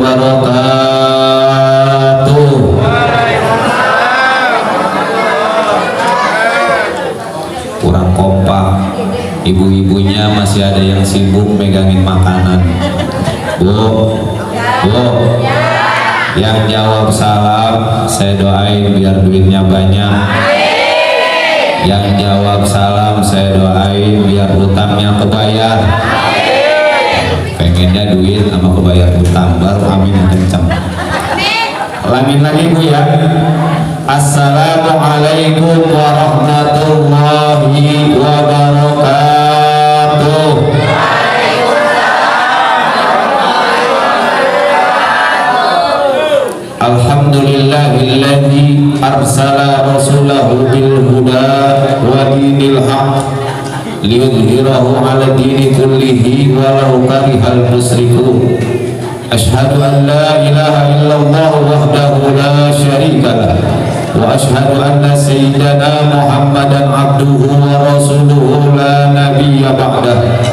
wabarakatuh. Kurang kompak, ibu-ibunya masih ada yang sibuk megangin makanan. Bu, yang jawab salam saya doain biar duitnya banyak. Yang jawab salam saya doain biar utangnya kebayar. Pengennya duit sama kebayar utang, baru amin yang kencang. Lamin lagi Bu ya. Assalamualaikum warahmatullahi wabarakatuh. Alhamdulillahilladzi arsala rasulahu bil huda wa dinil haq liyudhhirahu 'ala dini kullihi walau karihal musyrikun. Asyhadu an la ilaha illallah wahdahu la syarika lah wa asyhadu anna sayyidana Muhammadan abduhu wa rasuluhu la nabiyya ba'dah.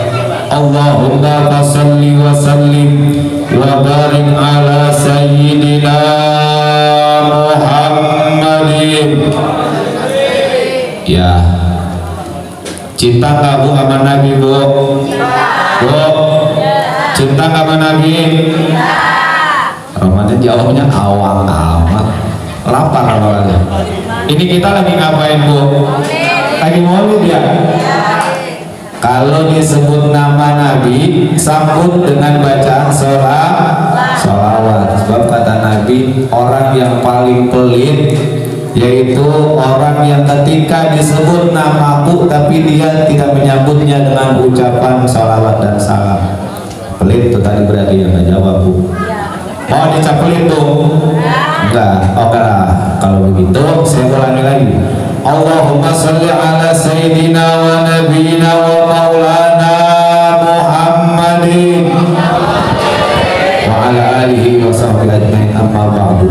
Allahumma salli wa sallim wa barik ala sayyidina Muhammadin. Ya, cinta nggak Bu sama Nabi Bu? Bu, cinta nggak sama Nabi? Ramadan jawabnya awang amat, lapar awalnya. Ini kita lagi ngapain Bu? Lagi maulid ya? Kalau disebut nama Nabi, sambut dengan bacaan sholawat. Sebab kata Nabi, orang yang paling pelit yaitu orang yang ketika disebut namaku tapi dia tidak menyambutnya dengan ucapan sholawat dan salam. Pelit itu tadi berarti yang nggak jawab Bu. Mau dicap pelit tuh? Enggak. Oke lah. Kalau begitu saya ulangi lagi. Allahumma salli ala sayyidina wa nabiyina wa maulana Muhammadin wa ala alihi wa sahbihi ajma'in, amma ba'du.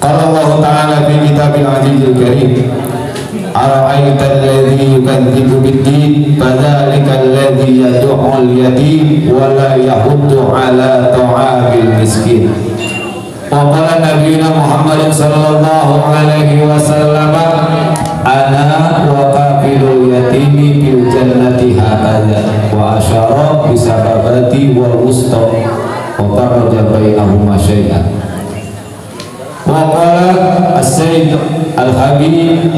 Qala Allah ta'ala fi kitabil azizil karim, ara'aita alladhi yukadzibu bid-din fadzalika alladhi yad'ul yatim wa la yahuddu ala ta'amil miskin. Wa qala nabiyuna Muhammad sallallahu alaihi wasallam, ana wa kafilul yatimi fil jannati hakadha wa asyara bisababati wal wusta wa faraja bainahuma syai'an. Wa qala as-sayyid al-habib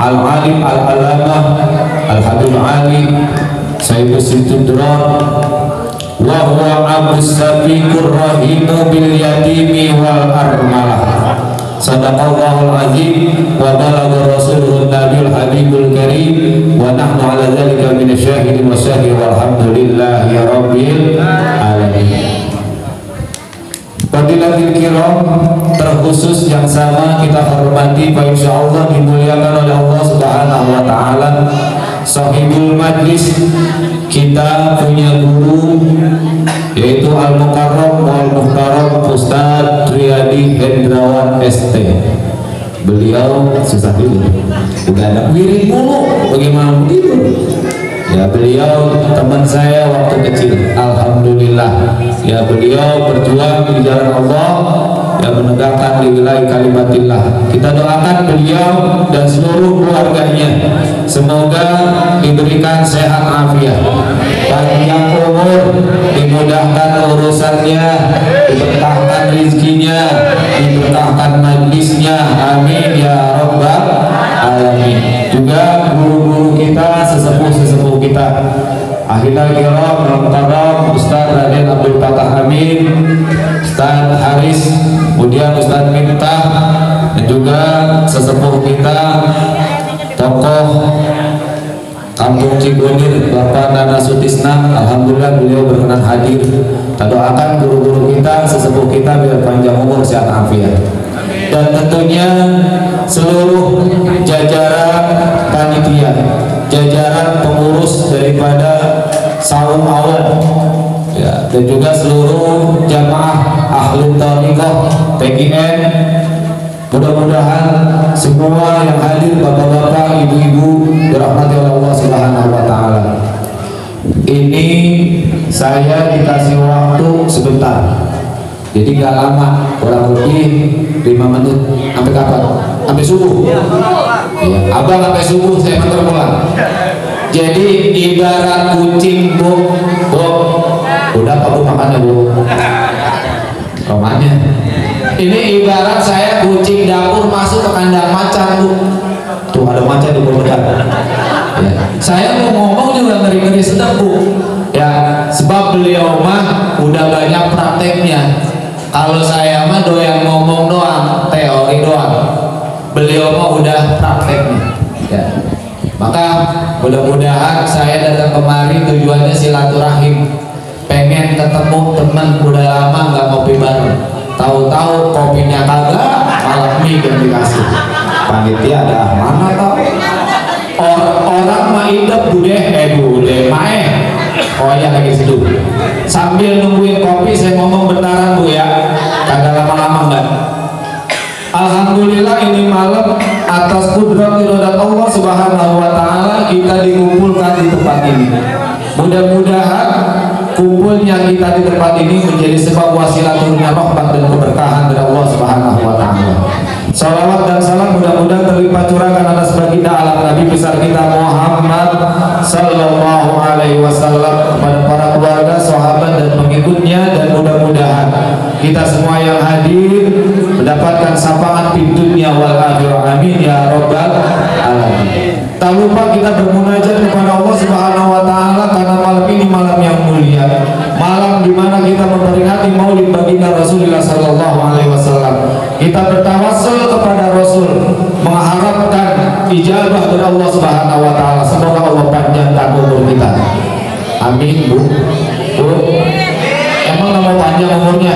al-alim al-alamah al-habib ali sayyid as-sidrar wa huwa abus safiqur rahimu bil yatimi wal armalah. Sadaqallahul azim wa balagha rasuluhun nabiyul habibul karim wa nahnu ala dzalika minasyahidin wa syahidin walhamdulillahi rabbil alamin. Fadilatul kiram, terkhusus yang sama kita hormati Pak, insyaallah dimuliakan oleh Allah Subhanahu wa taala, sahibul majlis. Kita punya guru yaitu Al-Mukarram wal Muhtaram Ustaz Riyadi Hendrawan ST. Beliau susah dulu, udah ada wirid mulu, bagaimana begitu? Ya, beliau teman saya waktu kecil. Alhamdulillah, ya beliau berjuang di jalan Allah, yang menegakkan lillahi kalimatillah. Kita doakan beliau dan seluruh keluarganya, semoga diberikan sehat afiat, panjang umur, dimudahkan urusannya, diberkahkan rezekinya, diberkahkan majlisnya, amin ya rabbal alamin. Juga guru-guru kita, sesepuh-sesepuh kita, akhirnya kiram Al-Mukarram Ustaz Raden Abdul Fatah Amin, Ustaz Haris, kemudian Ustaz Miftah, dan juga sesepuh kita tokoh Kampung Cigonir Bapak Nana Sutisna. Alhamdulillah beliau berkenan hadir. Kita doakan guru-guru kita, sesepuh kita biar panjang umur, sehat afiat. Dan tentunya seluruh jajaran panitia, jajaran pengurus daripada saum awal, ya, dan juga seluruh jamaah ahli thariqah PGN. Mudah-mudahan semua yang hadir, bapak-bapak, ibu-ibu, dirahmati oleh Allah Subhanahu wa taala. Ini saya dikasih waktu sebentar Jadi gak lama, kurang lebih 5 menit. Sampai kapan? Sampai subuh. Iya, abang sampai subuh saya motor pulang. Jadi ibarat kucing bu, udah Pak Bu makannya Bu. Romanya. Ini ibarat saya kucing dapur masuk ke kandang macan Bu. Tuh ada macan di bawah ya. Saya mau ngomong juga ngeri-ngeri sedap Bu. Ya, sebab beliau mah udah banyak prakteknya. Kalau saya mah doyan ngomong doang, teori doang. Beliau mah udah prakteknya. Ya. Maka mudah-mudahan saya datang kemari tujuannya silaturahim. Pengen ketemu teman udah lama nggak ngopi bareng. Tahu-tahu kopinya kagak, malah mie yang dikasih. Panitia ada mana tau? Orang mah hidup bude mae. Oh ya lagi seduh. Sambil nungguin kopi saya ngomong bentaran Bu ya. Kagak lama-lama enggak. Alhamdulillah ini malam atas kudrat irodat Allah Subhanahu wa taala kita dikumpulkan di tempat ini. Mudah-mudahan kumpulnya kita di tempat ini menjadi sebab wasilah turunnya rahmat dan keberkahan dari Allah Subhanahu wa taala. Salawat dan salam mudah-mudahan terlimpah curahkan atas baginda alam Nabi besar kita Muhammad sallallahu alaihi wasallam, kepada para keluarga, sahabat dan pengikutnya, dan mudah-mudahan kita semua yang hadir mendapatkan syafaat di dunia wal akhirah. Amin ya rabbal alamin. Tak lupa kita bermunajat kepada Allah Subhanahu wa taala karena malam ini malam yang mulia, malam di mana kita memperingati Maulid baginda Rasulullah sallallahu alaihi wasallam. Kita bertawassul kepada Rasul, mengharapkan ijabah dari Allah Subhanahu wa taala. Semoga Allah panjangkan umur kita. Amin Bu. Emang nggak mau panjang umurnya?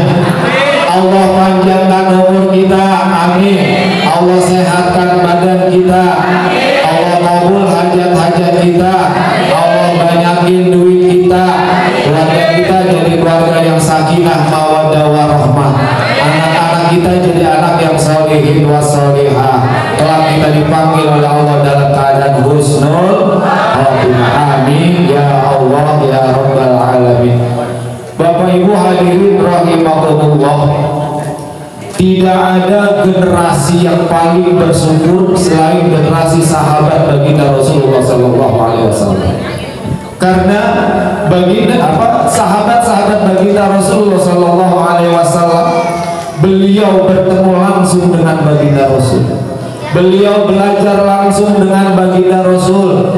Allah panjangkan umur kita. Amin. Allah sehatkan badan kita. Allah kabul hajat-hajat kita. Allah banyakin duit kita. Keluarga kita jadi keluarga yang sakinah mawaddah warahmah. Anak-anak kita jadi anak yang sholihin washolihah. Kelak kita dipanggil oleh Allah dalam keadaan husnul khotimah. Amin ya Allah ya rabbal alamin. Bapak Ibu hadirin rahimakumullah, tidak ada generasi yang paling bersyukur selain generasi sahabat baginda Rasulullah sallallahu alaihi wasallam. Karena baginda sahabat-sahabat baginda Rasulullah sallallahu alaihi wasallam, beliau bertemu langsung dengan baginda Rasul. Beliau belajar langsung dengan baginda Rasul.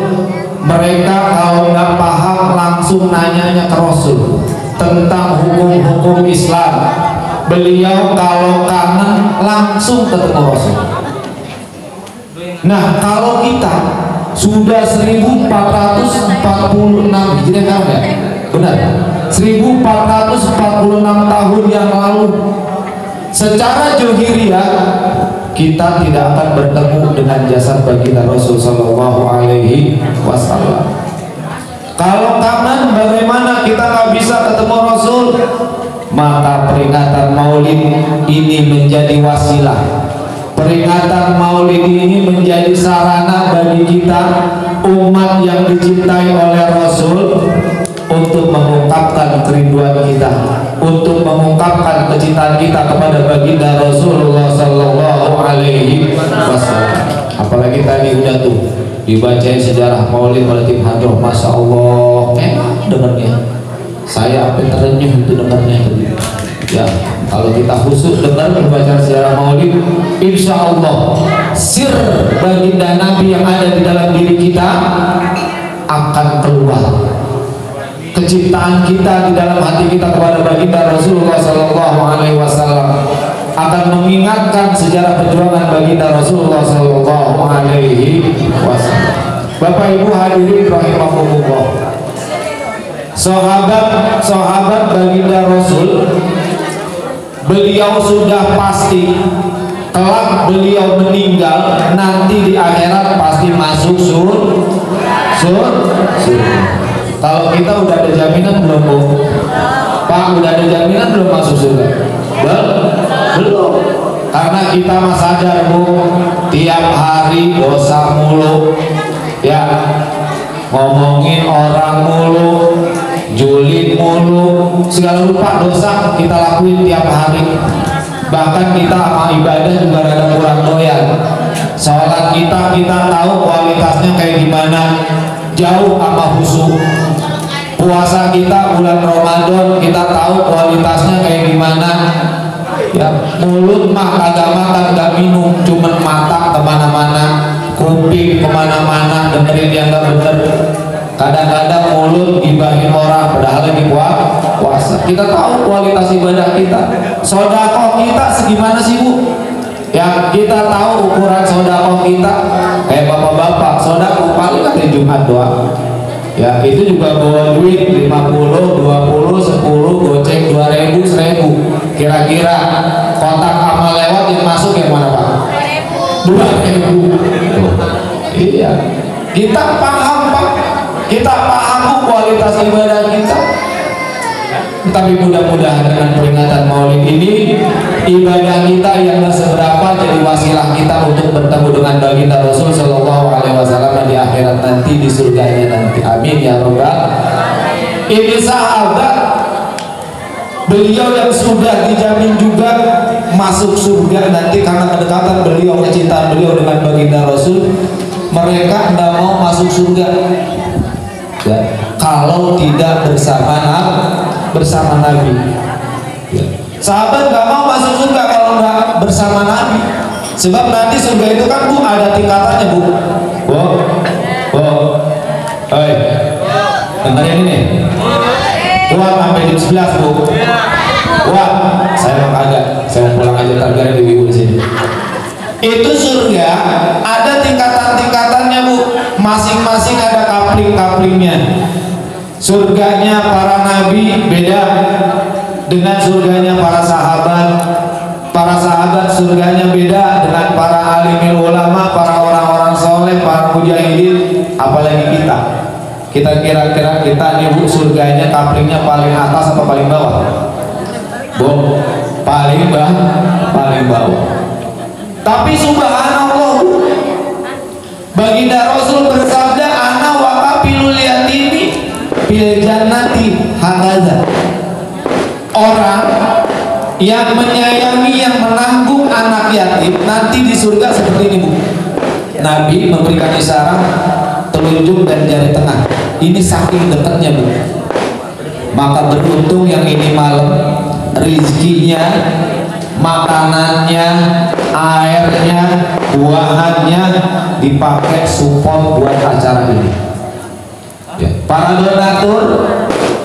Mereka kalau nggak paham langsung nanyanya ke Rasul tentang hukum-hukum Islam. Beliau kalau kangen langsung ketemu Rasul. Nah, kalau kita sudah 1446 Hijriah kan ya? Benar. 1446 tahun yang lalu secara johiriah kita tidak akan bertemu dengan jasad baginda Rasul sallallahu alaihi wasallam. Kalau kangen bagaimana kita nggak bisa ketemu Rasul? Maka peringatan Maulid ini menjadi wasilah. Peringatan Maulid ini menjadi sarana bagi kita umat yang dicintai oleh Rasul untuk mengungkapkan kerinduan kita, untuk mengungkapkan kecintaan kita kepada baginda Rasulullah sallallahu alaihi wasallam. Apalagi tadi udah tuh dibacain sejarah Maulid oleh tim hadroh, masya Allah, enak dengarnya. Saya sampai terenyuh itu dengarnya. Ya, kalau kita khusus dengar membaca sejarah Maulid, insya Allah sir baginda Nabi yang ada di dalam diri kita akan keluar. Kecintaan kita di dalam hati kita kepada baginda Rasulullah sallallahu alaihi wasallam akan mengingatkan sejarah perjuangan baginda Rasulullah sallallahu alaihi wasallam. Bapak Ibu hadirin rahimakumullah, sahabat baginda Rasul, beliau sudah pasti kelak beliau meninggal nanti di akhirat pasti masuk surga. Kalau kita udah ada jaminan belum Bu? Pak, udah ada jaminan belum masuk surga? Belum. Karena kita mah sadar Bu, tiap hari dosa mulu, ya, ngomongin orang mulu, julid mulu, segala rupa dosa kita lakuin tiap hari. Bahkan kita sama ibadah juga rada kurang doyan. Sholat kita tahu kualitasnya kayak gimana, jauh sama khusyuk. Puasa kita bulan Ramadan kita tahu kualitasnya kayak gimana. Ya, mulut mah kagak makan gak minum, cuman mata kemana-mana, kuping kemana-mana, dengerin yang gak bener. Kadang-kadang mulut gibahin orang padahal lagi puasa. Kita tahu kualitas ibadah kita. Sedekah kita segimana sih Bu? Ya kita tahu ukuran sedekah kita. Kayak bapak-bapak sedekah paling kan Jumat doang. Ya itu juga bawa duit 50, 20, 10, goceng 2000, 1000. Kira-kira kotak amal lewat yang masuk yang mana Pak? 2000. Iya. Kita paham Pak. Kita paham kualitas ibadah kita. Tapi mudah-mudahan dengan peringatan Maulid ini, ibadah kita yang seberapa jadi wasilah kita untuk bertemu dengan baginda Rasul Shallallahu Alaihi Wasallam di akhirat nanti, di surganya nanti. Amin ya Rabbal. Ini sahabat beliau yang sudah dijamin juga masuk surga nanti karena kedekatan beliau, kecintaan beliau dengan baginda Rasul. Mereka tidak mau masuk surga ya, kalau tidak bersama Nabi. Ya. Sahabat nggak mau masuk surga kalau nggak bersama Nabi. Sebab nanti surga itu kan Bu ada tingkatannya Bu. Hei, dengerin ini. Wah sampai jam 11 Bu. Wah, saya mau kagak. Saya mau pulang aja target ibu di sini. Itu surga ada tingkatan-tingkatannya Bu. Masing-masing ada kapling-kaplingnya. Surganya para nabi beda dengan surganya para sahabat. Para sahabat surganya beda dengan para alimil ulama, para orang-orang soleh, para mujahidin. Apalagi kita. Kita kira-kira kita nih Bu, surganya kaplingnya paling atas atau paling bawah? Bu, paling bawah. Tapi subhanallah, baginda Rasul bersabda, ana wa kafilul yatimi fil jannati hakaza. Orang yang menyayangi, yang menanggung anak yatim nanti di surga seperti ini Bu. Nabi memberikan isyarat telunjuk dan jari tengah. Ini saking dekatnya Bu. Maka beruntung yang ini malam rizkinya, makanannya, airnya, buahannya dipakai support buat acara ini. Ya. Para donatur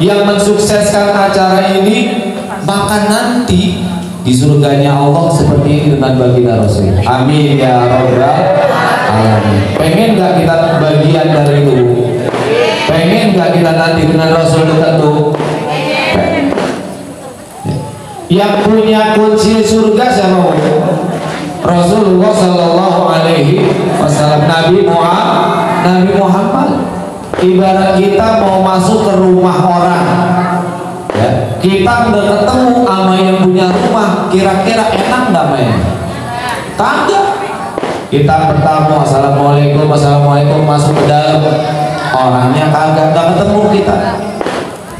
yang mensukseskan acara ini, maka nanti di surganya Allah seperti ini dengan baginda Rasul. Amin ya Rabbal alamin. Pengen gak kita bagian dari itu? Pengen gak kita nanti dengan Rasul dekat tuh? Yang punya kunci surga siapa? Rasulullah Sallallahu Alaihi Wasallam. Nabi Muhammad. Ibarat kita mau masuk ke rumah orang, ya, kita udah ketemu sama yang punya rumah, kira-kira enak nggak main? Kagak. Kita bertamu, assalamualaikum, masuk ke dalam, orangnya kagak, nggak ketemu kita,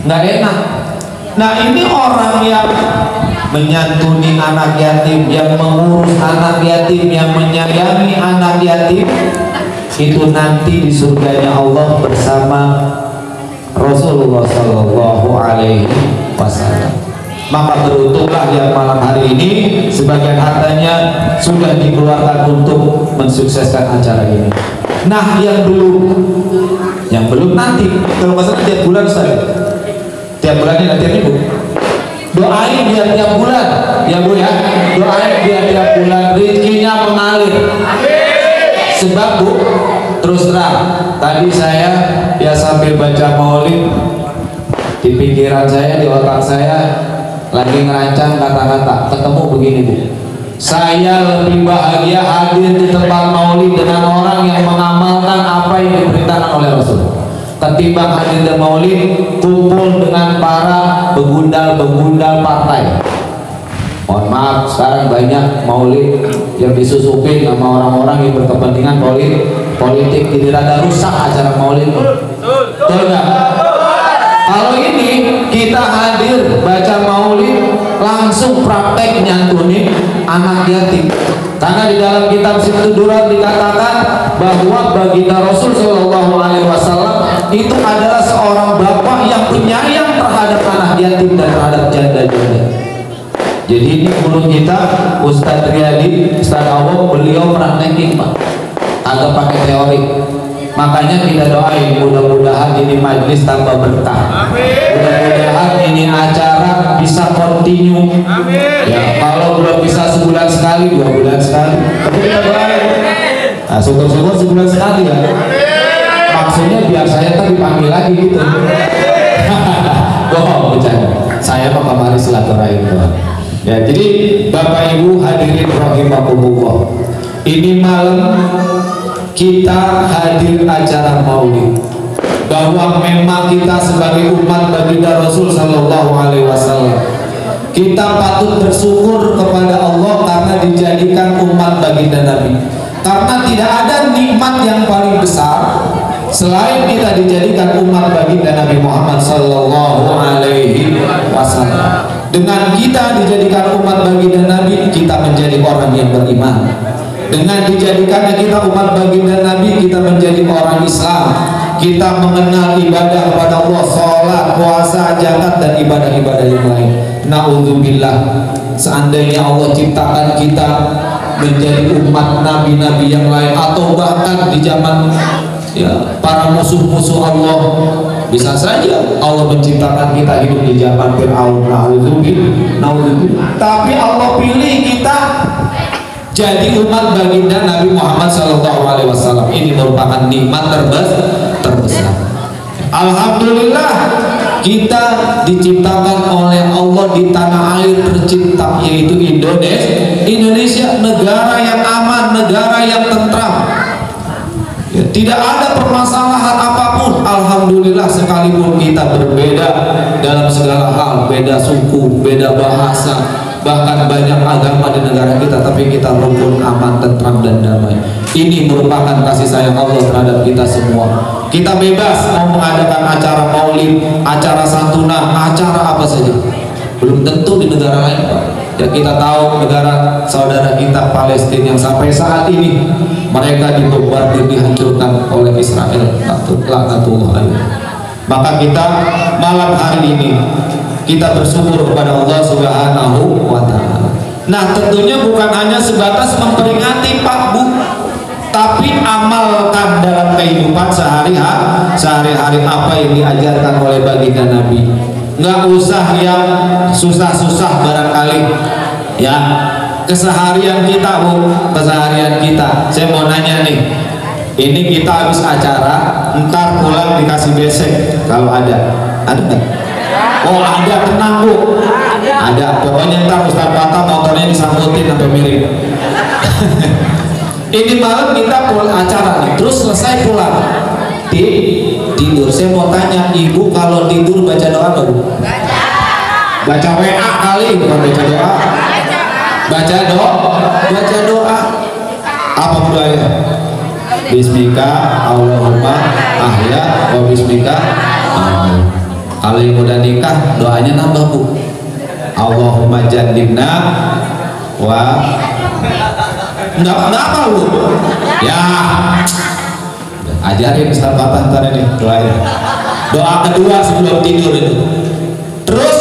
nggak enak. Nah ini orang yang menyantuni anak yatim, yang mengurus anak yatim, yang menyayangi anak yatim, itu nanti di surganya Allah bersama Rasulullah Sallallahu Alaihi Wasallam. Maka beruntunglah yang malam hari ini sebagian hartanya sudah dikeluarkan untuk mensukseskan acara ini. Nah yang belum nanti, kalau nggak salah tiap bulan Ustaz, tiap bulan ini nanti Bu, doain dia tiap bulan ya Bu ya, doain dia tiap bulan rezekinya mengalir. Sebab Bu, terus terang tadi saya ya sambil baca maulid, di pikiran saya, di otak saya lagi ngerancang kata-kata, ketemu begini Bu, saya lebih bahagia hadir di tempat maulid dengan orang yang mengamalkan apa yang diperintahkan oleh Rasul, ketimbang hadir di maulid kumpul dengan para begundal partai. Mohon maaf, sekarang banyak maulid yang disusupin sama orang-orang yang berkepentingan politik, jadi rada rusak acara maulid. Betul nggak? Kalau ini kita hadir baca maulid langsung praktek nyantuni anak yatim. Karena di dalam kitab Sifatu Durar dikatakan bahwa baginda Rasul Shallallahu Alaihi Wasallam itu adalah seorang bapak yang penyayang terhadap anak yatim dan terhadap janda-janda. Jadi ini guru kita Ustadz Riyadi, Ustadz Awam, beliau praktekin Pak, agak pakai teori. Makanya kita doain mudah-mudahan ini majlis tambah berkah. Mudah-mudahan ini acara bisa continue. Ya, kalau belum bisa sebulan sekali, 2 bulan sekali. Tapi kita doain. Nah, syukur-syukur sebulan sekali ya. Maksudnya biar saya kan dipanggil lagi gitu. Bohong, bercanda. Saya mau kemari silaturahim. Ya, jadi Bapak Ibu hadirin rahimakumullah. Ini malam kita hadir acara maulid, bahwa memang kita sebagai umat baginda Rasul Sallallahu Alaihi Wasallam kita patut bersyukur kepada Allah karena dijadikan umat baginda Nabi. Karena tidak ada nikmat yang paling besar selain kita dijadikan umat baginda Nabi Muhammad Sallallahu Alaihi Wasallam. Dengan kita dijadikan umat baginda Nabi, kita menjadi orang yang beriman. Dengan dijadikannya kita umat baginda Nabi, kita menjadi orang Islam. Kita mengenal ibadah kepada Allah, sholat, puasa, zakat, dan ibadah-ibadah yang lain. Na'udzubillah, seandainya Allah ciptakan kita menjadi umat nabi-nabi yang lain, atau bahkan di zaman ya, para musuh-musuh Allah, bisa saja Allah menciptakan kita hidup di zaman Fir'aun. Na'udzubillah. Tapi Allah pilih kita jadi umat baginda Nabi Muhammad SAW. Ini merupakan nikmat terbesar. Alhamdulillah kita diciptakan oleh Allah di tanah air tercinta, yaitu Indonesia, negara yang aman, negara yang tentram. Ya, tidak ada permasalahan apapun. Alhamdulillah, sekalipun kita berbeda dalam segala hal, beda suku, beda bahasa, bahkan banyak agama di negara kita, tapi kita rukun, aman, tentram, dan damai. Ini merupakan kasih sayang Allah terhadap kita semua. Kita bebas mau mengadakan acara maulid, acara santunan, acara apa saja. Belum tentu di negara lain, Pak. Ya, kita tahu negara saudara kita Palestina yang sampai saat ini mereka dibombardir, dihancurkan oleh Israel. Laknatullah. Maka kita malam hari ini kita bersyukur kepada Allah Subhanahu wa Ta'ala. Nah, tentunya bukan hanya sebatas memperingati Pak Bu, tapi amalkan dalam kehidupan sehari-hari apa yang diajarkan oleh baginda Nabi. Nggak usah yang susah-susah barangkali ya, keseharian kita Bu, keseharian kita. Saya mau nanya nih, ini kita habis acara, ntar pulang dikasih besek kalau ada nggak? Oh ada, tenang Bu, ada. Pokoknya ntar Ustaz Bata motornya disangkutin sampai miring. Ini malam kita pulang acara nih, terus selesai pulang tidur. Saya mau tanya, ibu kalau tidur baca doa nggak Bu? Baca WA kali, bukan baca doa. Baca doa. Apa doanya? Bismika Allahumma ahya wa bismika. Kalau yang udah nikah doanya nambah Bu. Allahumma jannibna wa enggak apa Bu. Ya ajarin Ustaz Fatah ntar ini doanya. Doa kedua sebelum tidur itu. Terus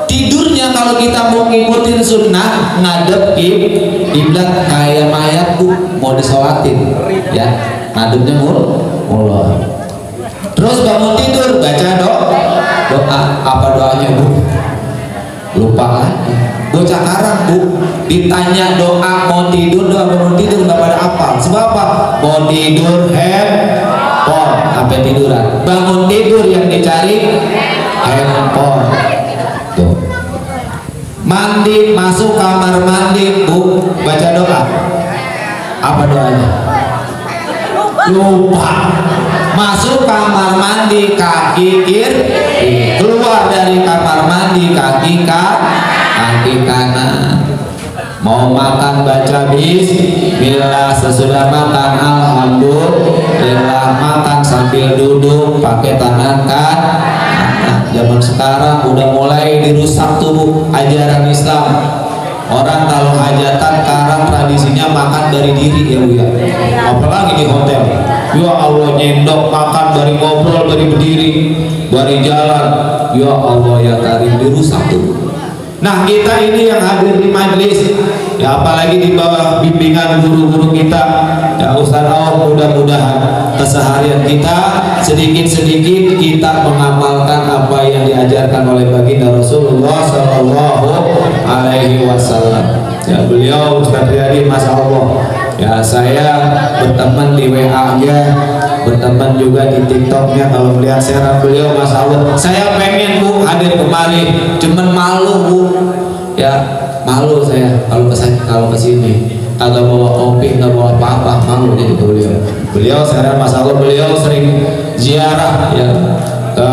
tidurnya kalau kita mau ngikutin sunnah ngadep kiblat kayak mayat Bu, mau disolatin ya, ngadepnya mulai. Terus bangun tidur baca doa. Apa doanya Bu? Lupa lagi. Bocah karang Bu, ditanya doa mau tidur, doa bangun tidur nggak pada apa. Sebab apa? Mau tidur handphone sampai tiduran. Bangun tidur yang dicari handphone. Tuh. Mandi, masuk kamar mandi Bu, baca doa. Apa doanya? Lupa. Masuk kamar mandi kaki kiri, keluar dari kamar mandi kaki kanan. Mau makan baca bismillah, sesudah makan alhamdulillah, makan sambil duduk pakai tangan kanan. zaman sekarang udah mulai dirusak tuh ajaran Islam. Orang kalau hajatan sekarang tradisinya makan dari diri ya Bu ya. Apalagi di hotel. Ya Allah, nyendok makan dari ngobrol, dari berdiri, dari jalan. Ya Allah ya Karim, dirusak tuh. Nah kita ini yang hadir di majelis, ya apalagi di bawah bimbingan guru-guru kita, ya Ustaz Awam, mudah-mudahan keseharian kita sedikit-sedikit kita mengamalkan apa yang diajarkan oleh baginda Rasulullah Sallallahu Alaihi Wasallam. Ya beliau Ustaz Riyadi, Masya Allah, ya saya berteman di WA-nya, berteman juga di TikTok-nya. Kalau melihat siaran beliau, Masya Allah, saya pengen Bu hadir kemari, cuman malu Bu, ya malu saya kalau kesini agak bawa kopi, nggak bawa apa-apa, malu jadi beliau saya, Masya Allah, beliau sering ziarah ya ke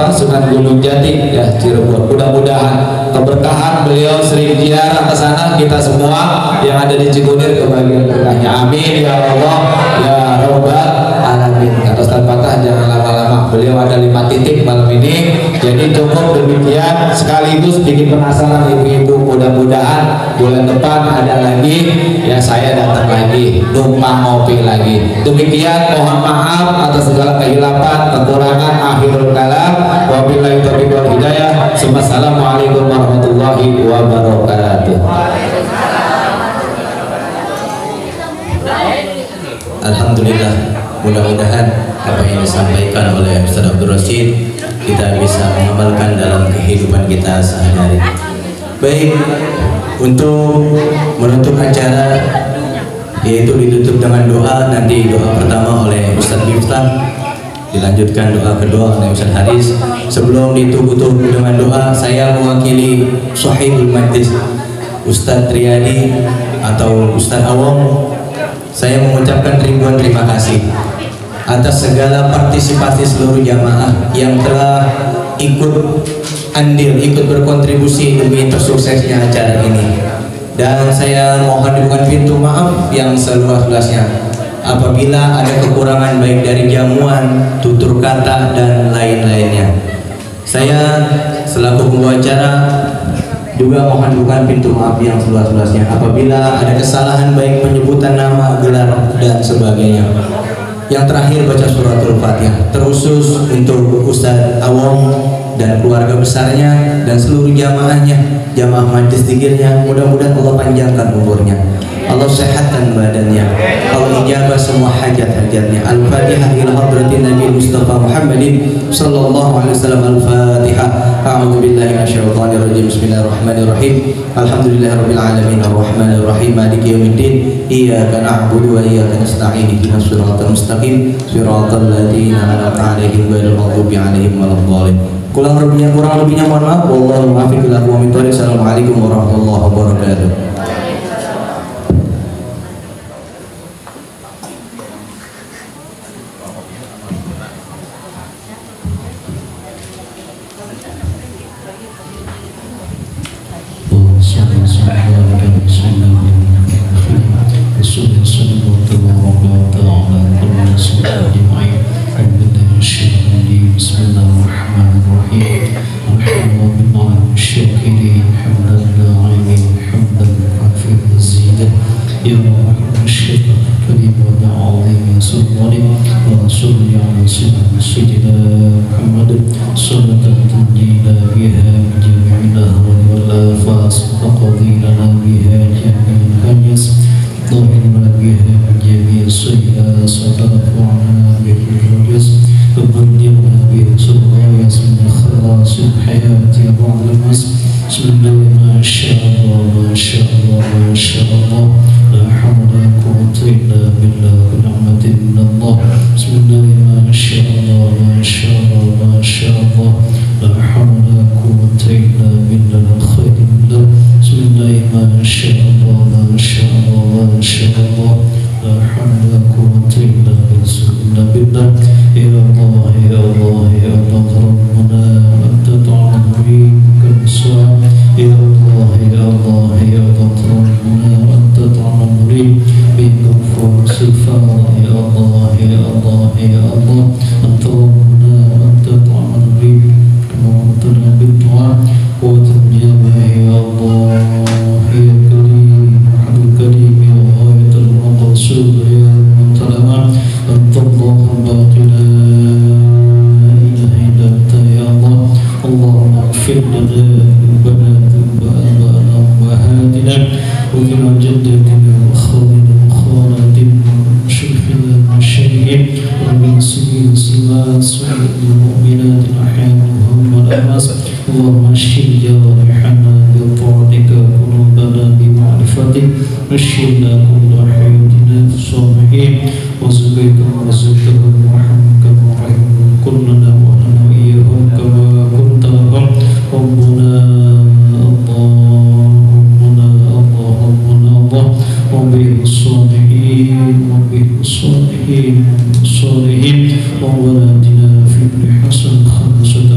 Sunan Gunung Jati ya Cirebon. Mudah-mudahan keberkahan beliau sering ziarah ke sana, kita semua yang ada di Cikunir kebagian berkahnya, amin ya Allah ya Rabbal Alamin. Kata Ustaz Fatah, jangan lama-lama, beliau ada 5 titik malam ini, jadi cukup demikian. Sekaligus bikin penasaran ibu-ibu, mudah-mudahan bulan depan ada lagi ya, saya datang lagi numpang ngopi lagi. Demikian, mohon maaf atas segala kehilapan, kekurangan. Akhirul kalam, wabillahi taufiq wal hidayah. Assalamualaikum warahmatullahi wabarakatuh. Alhamdulillah, mudah-mudahan apa yang disampaikan oleh Ustaz Abdul Rasyid kita bisa mengamalkan dalam kehidupan kita sehari-hari. Baik, untuk menutup acara, yaitu ditutup dengan doa, nanti doa pertama oleh Ustaz Miftah, dilanjutkan doa kedua oleh Ustaz Haris. Sebelum ditutup dengan doa, saya mewakili Sahibul Majlis Ustaz Riyadi atau Ustaz Awam, saya mengucapkan ribuan terima kasih atas segala partisipasi seluruh jamaah yang telah ikut andil, ikut berkontribusi demi tersuksesnya acara ini. Dan saya mohon dibuka pintu maaf yang seluas-luasnya apabila ada kekurangan baik dari jamuan, tutur kata, dan lain-lainnya. Saya selaku pembawa acara juga mohon bukan pintu maaf yang seluas-luasnya apabila ada kesalahan baik penyebutan nama, gelar, dan sebagainya. Yang terakhir, baca suratul Fatihah terkhusus untuk Ustaz Awam dan keluarga besarnya dan seluruh jamaahnya, jamaah majlis zikirnya. Mudah-mudahan Allah panjangkan umurnya, Allah sehatkan badannya, Allah ijabah semua hajat-hajatnya. Al-Fatihah ila hadratin Nabi Mustafa Muhammadin sallallahu alaihi wasallam. Al-Fatihah. A'udzu billahi minasyaitonir rajim. Bismillahirrahmanirrahim. Alhamdulillahirabbil alamin arrahmanir rahim maliki yaumiddin. Iyyaka na'budu wa iyyaka nasta'in. Ihdinas siratal mustaqim. Siratal ladzina an'amta 'alaihim ghairil maghdubi 'alaihim waladdallin. Kurang lebihnya mohon maaf. Wallahu muwaffiq ila aqwamit thoriq. Assalamualaikum warahmatullahi wabarakatuh. Ya Allah, Anta Rabbuna, Anta Ta'ala Nabi. لنا ذنوبنا ذنوب آبائنا وأمهاتنا وقنا جدتنا وأخواننا وأخواتنا ومن شيخنا ومشايخنا ومن سبيل سوء المؤمنات الأحياء والأموات اللهم اشف جوارحنا بطاعتك قلوبنا بمعرفتك واشفنا كل حياتنا في الصالحين وزكيك وزكهم ورحمك ورحم كلنا ونحن إياهم كما كنت لهم ربنا الله وبه الصالحين ربنا آتنا في الدنيا حسنة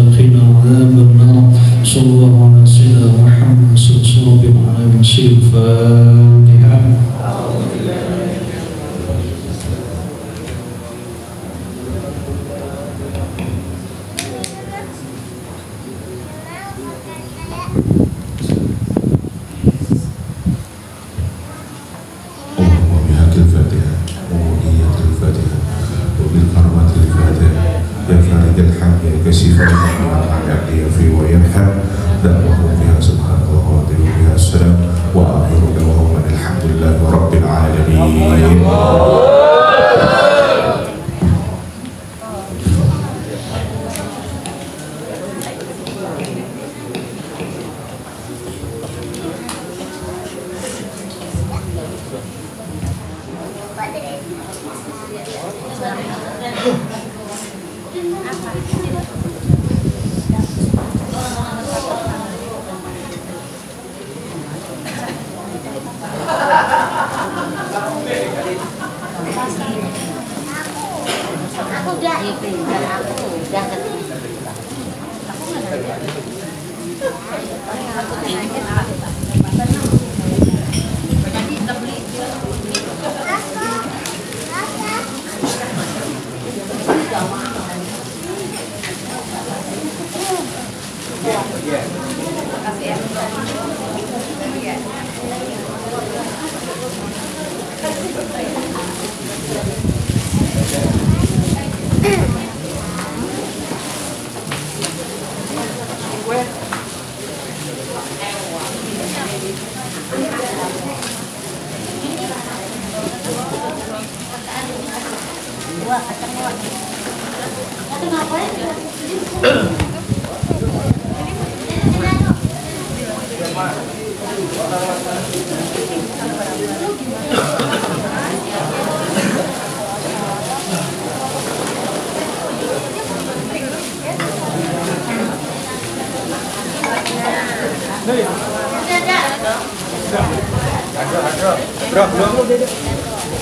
وقنا عذاب النار صلى الله على سيدنا محمد صلى الله عليه وسلم الفاتحة. Rasulullah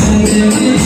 Thank you.